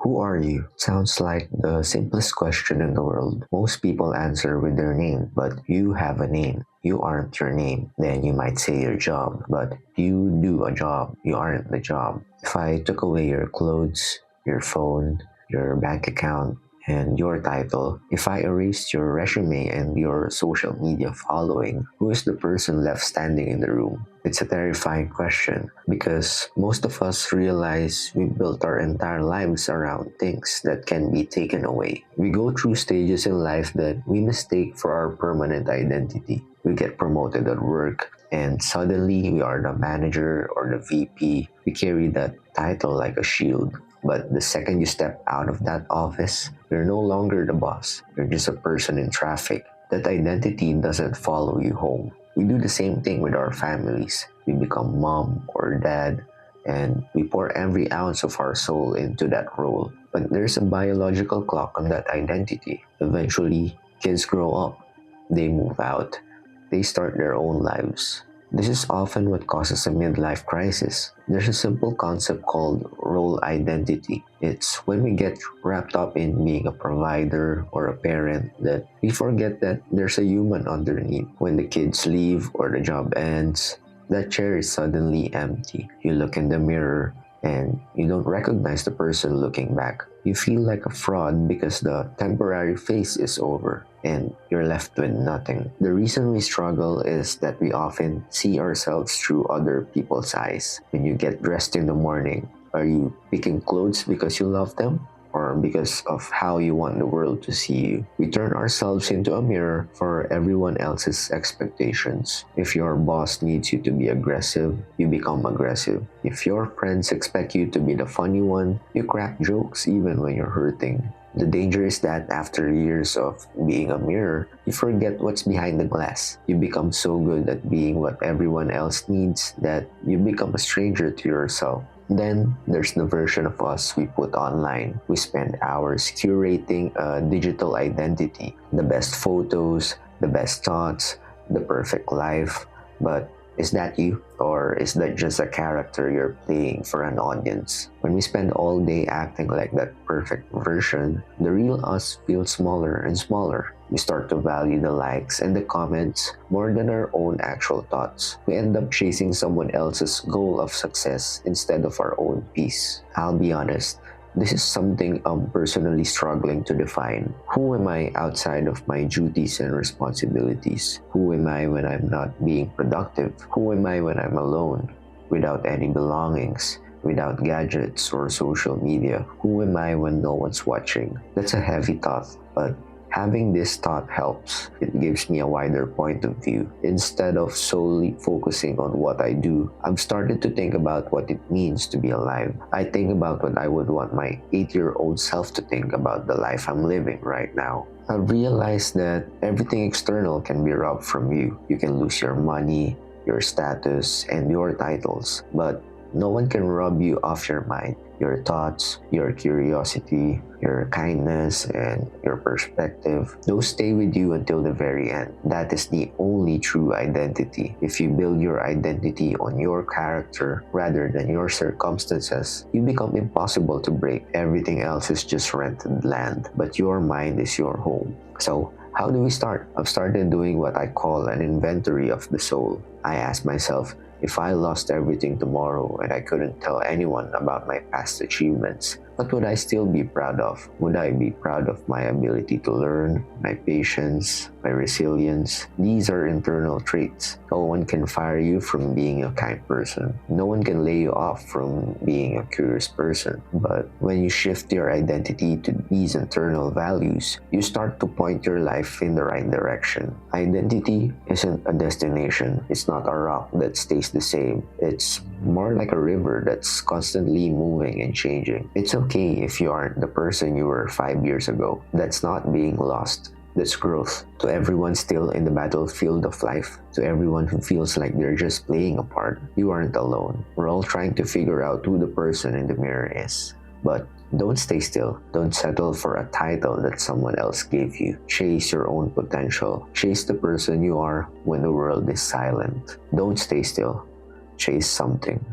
Who are you? Sounds like the simplest question in the world. Most people answer with their name, but you have a name. You aren't your name. Then you might say your job, but you do a job. You aren't the job. If I took away your clothes, your phone, your bank account, and your title, if I erased your resume and your social media following, who is the person left standing in the room? It's a terrifying question because most of us realize we built our entire lives around things that can be taken away. We go through stages in life that we mistake for our permanent identity. We get promoted at work, and suddenly we are the manager or the VP. We carry that title like a shield. But the second you step out of that office, you're no longer the boss. You're just a person in traffic. That identity doesn't follow you home. We do the same thing with our families. We become mom or dad, and we pour every ounce of our soul into that role. But there's a biological clock on that identity. Eventually, kids grow up. They move out. They start their own lives. This is often what causes a midlife crisis. There's a simple concept called role identity. It's when we get wrapped up in being a provider or a parent that we forget that there's a human underneath. When the kids leave or the job ends, that chair is suddenly empty. You look in the mirror and you don't recognize the person looking back. You feel like a fraud because the temporary phase is over and you're left with nothing. The reason we struggle is that we often see ourselves through other people's eyes. When you get dressed in the morning, are you picking clothes because you love them? Or because of how you want the world to see you? We turn ourselves into a mirror for everyone else's expectations. If your boss needs you to be aggressive, you become aggressive. If your friends expect you to be the funny one, you crack jokes even when you're hurting. The danger is that after years of being a mirror, you forget what's behind the glass. You become so good at being what everyone else needs that you become a stranger to yourself. Then there's the version of us we put online. We spend hours curating a digital identity, the best photos, the best thoughts, the perfect life. But is that you? Or is that just a character you're playing for an audience? When we spend all day acting like that perfect version, the real us feels smaller and smaller. We start to value the likes and the comments more than our own actual thoughts. We end up chasing someone else's goal of success instead of our own peace. I'll be honest, this is something I'm personally struggling to define. Who am I outside of my duties and responsibilities? Who am I when I'm not being productive? Who am I when I'm alone, without any belongings, without gadgets or social media? Who am I when no one's watching? That's a heavy thought, but having this thought helps. It gives me a wider point of view. Instead of solely focusing on what I do, I've started to think about what it means to be alive. I think about what I would want my 8-year-old self to think about the life I'm living right now. I've realized that everything external can be robbed from you. You can lose your money, your status, and your titles, but no one can rob you of your mind, your thoughts, your curiosity, your kindness, and your perspective. Those stay with you until the very end. That is the only true identity. If you build your identity on your character rather than your circumstances, you become impossible to break. Everything else is just rented land, but your mind is your home. So, how do we start? I've started doing what I call an inventory of the soul. I ask myself, if I lost everything tomorrow and I couldn't tell anyone about my past achievements, what would I still be proud of? Would I be proud of my ability to learn, my patience, my resilience? These are internal traits. No one can fire you from being a kind person. No one can lay you off from being a curious person. But when you shift your identity to these internal values, you start to point your life in the right direction. Identity isn't a destination. It's not a rock that stays the same. It's more like a river that's constantly moving and changing. It's okay if you aren't the person you were 5 years ago. That's not being lost. That's growth. To everyone still in the battlefield of life, to everyone who feels like they're just playing a part, you aren't alone. We're all trying to figure out who the person in the mirror is. But don't stay still. Don't settle for a title that someone else gave you. Chase your own potential. Chase the person you are when the world is silent. Don't stay still. Chase something.